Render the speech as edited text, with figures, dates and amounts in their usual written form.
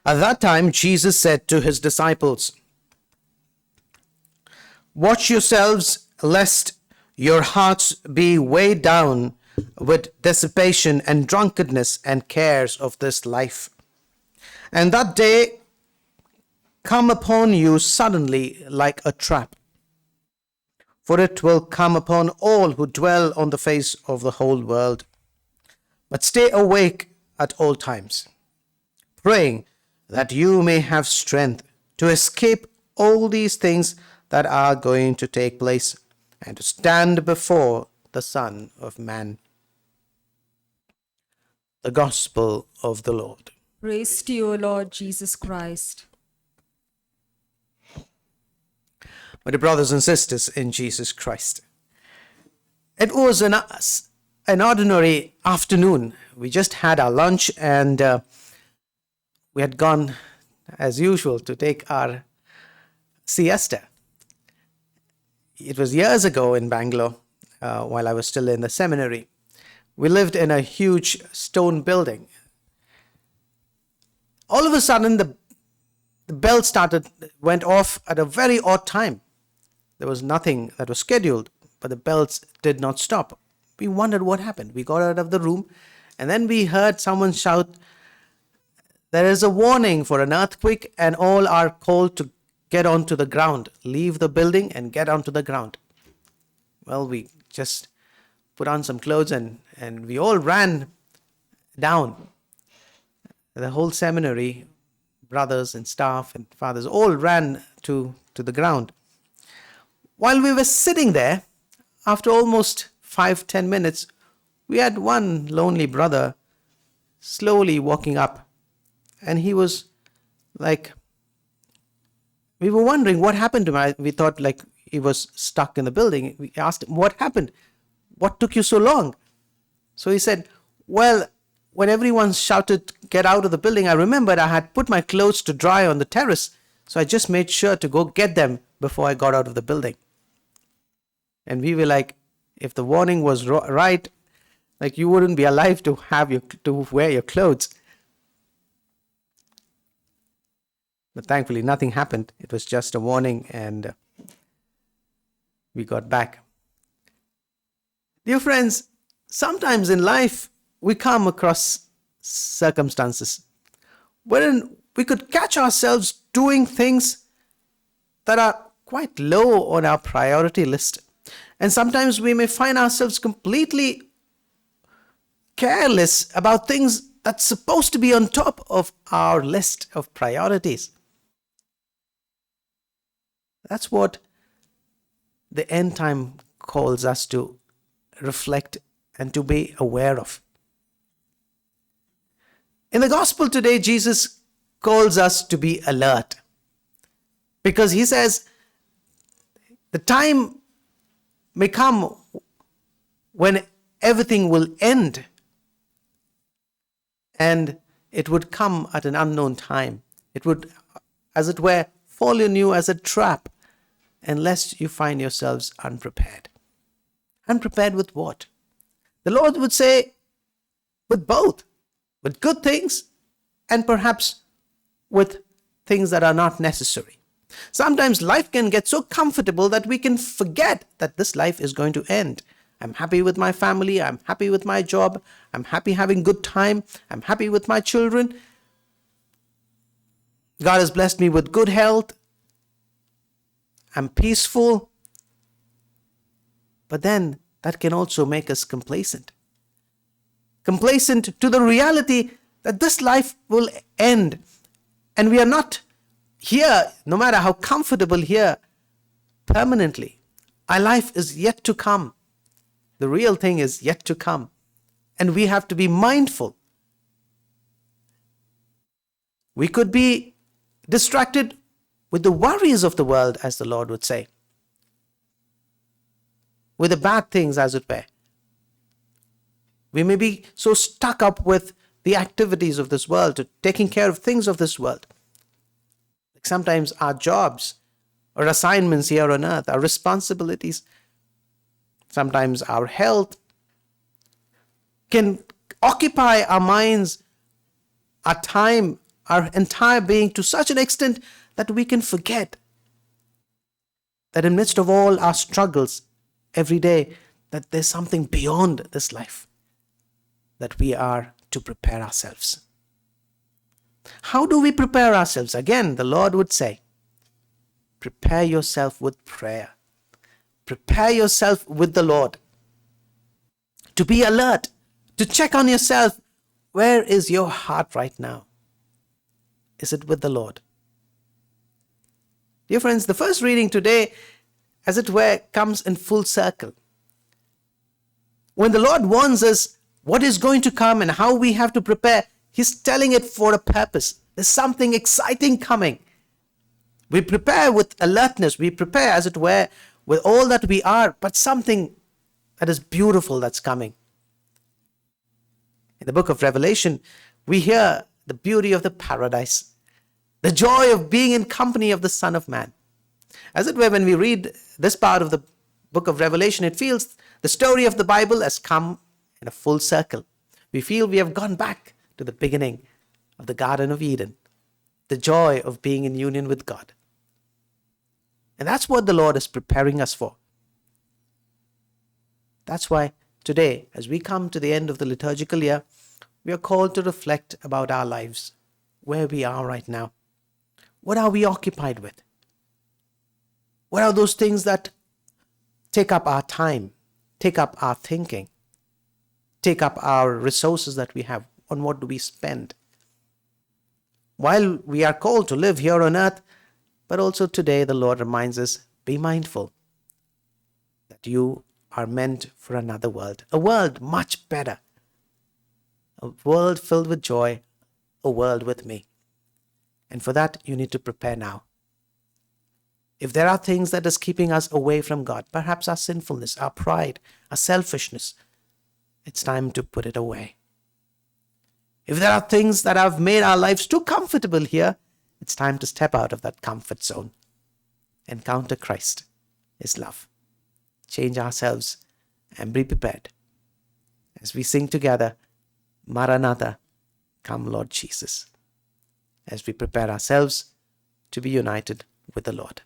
At that time, Jesus said to his disciples, "Watch yourselves, lest your hearts be weighed down with dissipation and drunkenness and cares of this life. And that day come upon you suddenly like a trap. For it will come upon all who dwell on the face of the whole world. But stay awake at all times, praying that you may have strength to escape all these things that are going to take place and to stand before the Son of Man." The Gospel of the Lord. Praise to you, Lord Jesus Christ. My dear brothers and sisters in Jesus Christ, it was an ordinary afternoon. We just had our lunch and we had gone, as usual, to take our siesta. It was years ago in Bangalore, while I was still in the seminary. We lived in a huge stone building. All of a sudden, the bell went off at a very odd time. There was nothing that was scheduled, but the bells did not stop. We wondered what happened. We got out of the room, and then we heard someone shout, "There is a warning for an earthquake, and all are called to get onto the ground. Leave the building and get onto the ground." Well, we just put on some clothes and we all ran down. The whole seminary, brothers and staff and fathers, all ran to the ground. While we were sitting there, after almost 5-10 minutes, we had one lonely brother slowly walking up. And he was like, we were wondering what happened to him. We thought like he was stuck in the building. We asked him, "What happened? What took you so long?" So he said, "Well, when everyone shouted, 'Get out of the building,' I remembered I had put my clothes to dry on the terrace. So I just made sure to go get them before I got out of the building." And we were like, if the warning was right, like you wouldn't be alive to wear your clothes. But thankfully, nothing happened. It was just a warning, and we got back. Dear friends, sometimes in life, we come across circumstances wherein we could catch ourselves doing things that are quite low on our priority list. And sometimes we may find ourselves completely careless about things that's supposed to be on top of our list of priorities. That's what the end time calls us to reflect and to be aware of. In the gospel today, Jesus calls us to be alert, because he says the time may come when everything will end, and it would come at an unknown time. It would, as it were, fall on you as a trap, unless you find yourselves unprepared. Unprepared with what? The Lord would say, with both, with good things and perhaps with things that are not necessary. Sometimes life can get so comfortable that we can forget that this life is going to end. I'm happy with my family. I'm happy with my job. I'm happy having good time. I'm happy with my children. God has blessed me with good health. I'm peaceful. But then that can also make us complacent. Complacent to the reality that this life will end. And we are not here, no matter how comfortable here, permanently. Our life is yet to come. The real thing is yet to come. And we have to be mindful. We could be distracted with the worries of the world, as the Lord would say. With the bad things, as it were. We may be so stuck up with the activities of this world, to taking care of things of this world. Sometimes our jobs or assignments here on earth, our responsibilities, sometimes our health can occupy our minds, our time, our entire being to such an extent that we can forget that in midst of all our struggles every day, that there's something beyond this life that we are to prepare ourselves. How do we prepare ourselves? Again, the Lord would say, prepare yourself with prayer. Prepare yourself with the Lord. To be alert, to check on yourself. Where is your heart right now? Is it with the Lord? Dear friends, the first reading today, as it were, comes in full circle. When the Lord warns us what is going to come and how we have to prepare, He's telling it for a purpose. There's something exciting coming. We prepare with alertness. We prepare, as it were, with all that we are, but something that is beautiful that's coming. In the book of Revelation, we hear the beauty of the paradise, the joy of being in company of the Son of Man. As it were, when we read this part of the book of Revelation, it feels the story of the Bible has come in a full circle. We feel we have gone back to the beginning of the Garden of Eden, the joy of being in union with God. And that's what the Lord is preparing us for. That's why today, as we come to the end of the liturgical year, we are called to reflect about our lives, where we are right now. What are we occupied with? What are those things that take up our time, take up our thinking, take up our resources that we have? On what do we spend? While we are called to live here on earth, but also today the Lord reminds us, be mindful that you are meant for another world, a world much better, a world filled with joy, a world with me. And for that, you need to prepare now. If there are things that is keeping us away from God, perhaps our sinfulness, our pride, our selfishness, it's time to put it away. If there are things that have made our lives too comfortable here, it's time to step out of that comfort zone. Encounter Christ, His love. Change ourselves and be prepared. As we sing together, Maranatha, come Lord Jesus. As we prepare ourselves to be united with the Lord.